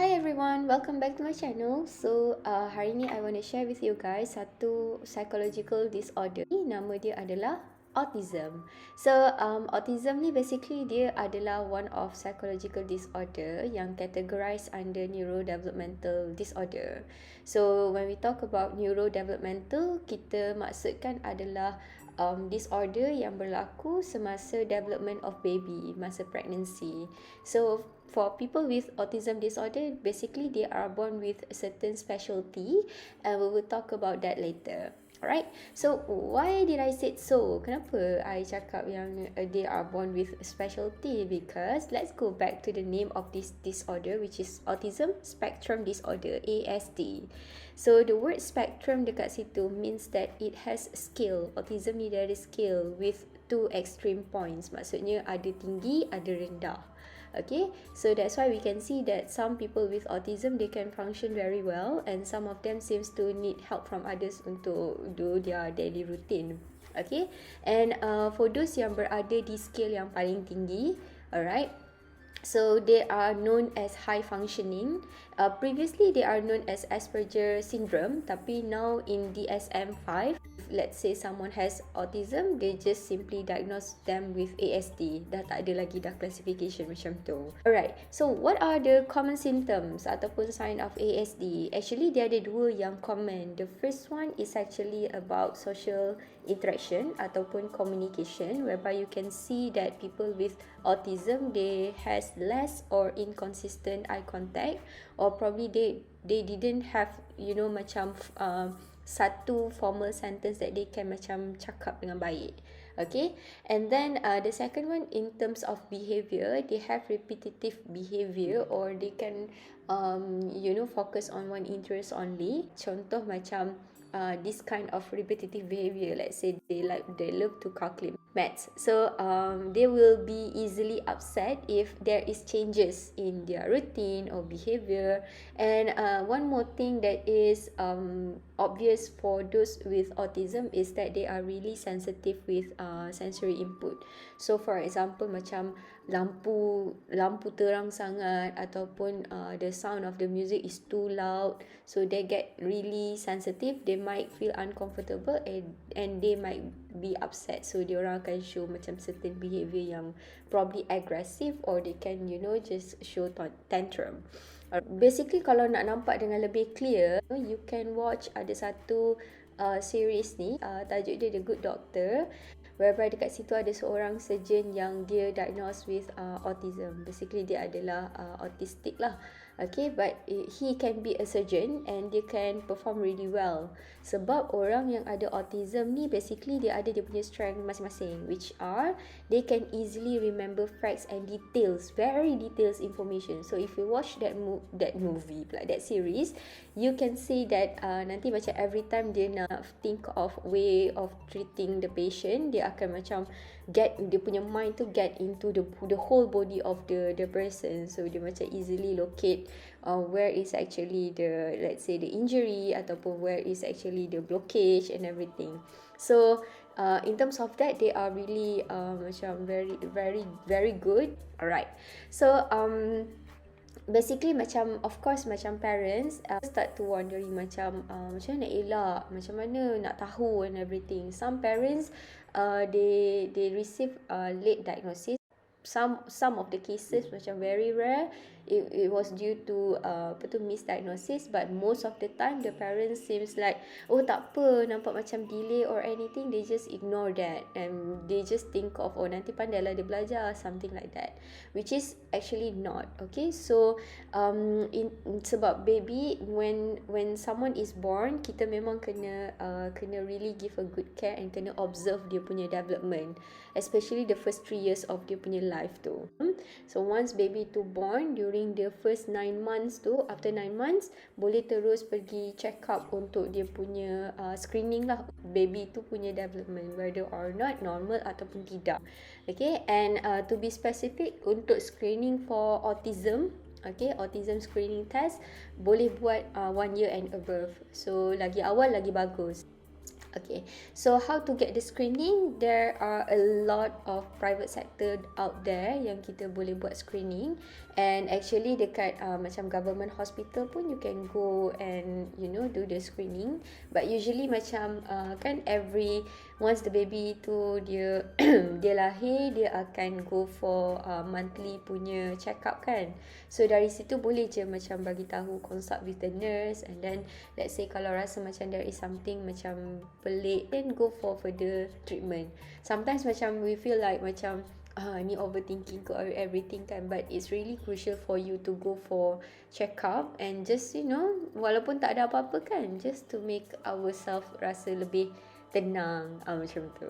Hi everyone, welcome back to my channel. Hari ni I want to share with you guys satu psychological disorder. Nama dia adalah autism. Autism ni basically dia adalah one of psychological disorder yang categorized under neurodevelopmental disorder. So when we talk about neurodevelopmental, kita maksudkan adalah disorder yang berlaku semasa development of baby, masa pregnancy. So for people with autism disorder, basically they are born with a certain specialty, and we will talk about that later. Alright, so why did I say so? Kenapa I cakap yang they are born with a specialty? Because let's go back to the name of this disorder, which is Autism Spectrum Disorder, ASD. So the word spectrum dekat situ means that it has a scale. Autism ni dia ada scale with two extreme points. Maksudnya ada tinggi, ada rendah. Okay, so that's why we can see that some people with autism, they can function very well, and some of them seems to need help from others untuk do their daily routine. Okay, and for those yang berada di scale yang paling tinggi, alright, so they are known as high functioning. Previously they are known as Asperger syndrome, tapi now in DSM-5, let's say someone has autism, they just simply diagnose them with ASD. Dah tak ada lagi dah classification macam tu. Alright, so what are the common symptoms ataupun sign of ASD? Actually, dia ada dua yang common. The first one is actually about social interaction ataupun communication, whereby you can see that people with autism, they has less or inconsistent eye contact, or probably they didn't have, you know, macam satu formal sentence that they can macam cakap dengan baik. Okay, and then the second one, in terms of behavior, they have repetitive behavior, or they can focus on one interest only. Contoh macam this kind of repetitive behavior, let's say they love to calculate maths, so they will be easily upset if there is changes in their routine or behavior. And one more thing that is obvious for those with autism is that they are really sensitive with sensory input. So for example, macam lampu terang sangat, ataupun the sound of the music is too loud, so they get really sensitive. They might feel uncomfortable and they might be upset, so diorang akan show macam certain behavior yang probably aggressive, or they can just show tantrum. Basically, kalau nak nampak dengan lebih clear, you can watch ada satu series ni, tajuk dia The Good Doctor, whereby dekat situ ada seorang surgeon yang dia diagnosed with autism. Basically dia adalah autistic lah. Okay, but he can be a surgeon and dia can perform really well. Sebab orang yang ada autism ni basically dia ada dia punya strength masing-masing, which are they can easily remember facts and details, very details information. So if you watch that movie, like that series, you can see that nanti macam every time dia nak think of way of treating the patient, dia akan macam dia punya mind tu get into the whole body of the person. So dia macam easily locate where is actually the, let's say, the injury, ataupun where is actually the blockage and everything. So in terms of that, they are really macam very good. Alright, so basically macam, of course, macam parents start to wondering macam macam mana nak elak, macam mana nak tahu and everything. Some parents they receive late diagnosis. Some of the cases macam very rare, it was due to misdiagnosis, but most of the time the parents seems like, oh tak apa, nampak macam delay or anything, they just ignore that and they just think of, oh nanti pandai lah dia belajar, something like that, which is actually not. Okay, so sebab baby, when someone is born, kita memang kena really give a good care and kena observe dia punya development, especially the first 3 years of dia punya life tu. So once baby tu born, during the first 9 months tu, after 9 months, boleh terus pergi check up untuk dia punya screening lah, baby tu punya development, whether or not normal ataupun tidak. Okay, and to be specific, untuk screening for autism, okay, autism screening test boleh buat 1 year and above. So lagi awal lagi bagus. Okay, so how to get the screening? There are a lot of private sector out there yang kita boleh buat screening, and actually dekat macam government hospital pun you can go and do the screening. But usually macam kan once the baby tu dia dia lahir, dia akan go for monthly punya check up kan. So dari situ boleh je macam bagi tahu, consult with the nurse, and then let's say kalau rasa macam there is something macam pelik, then go for further treatment. Sometimes macam we feel like macam ni overthinking ke everything kan, but it's really crucial for you to go for check up and just walaupun tak ada apa-apa kan, just to make ourselves rasa lebih tenang macam tu.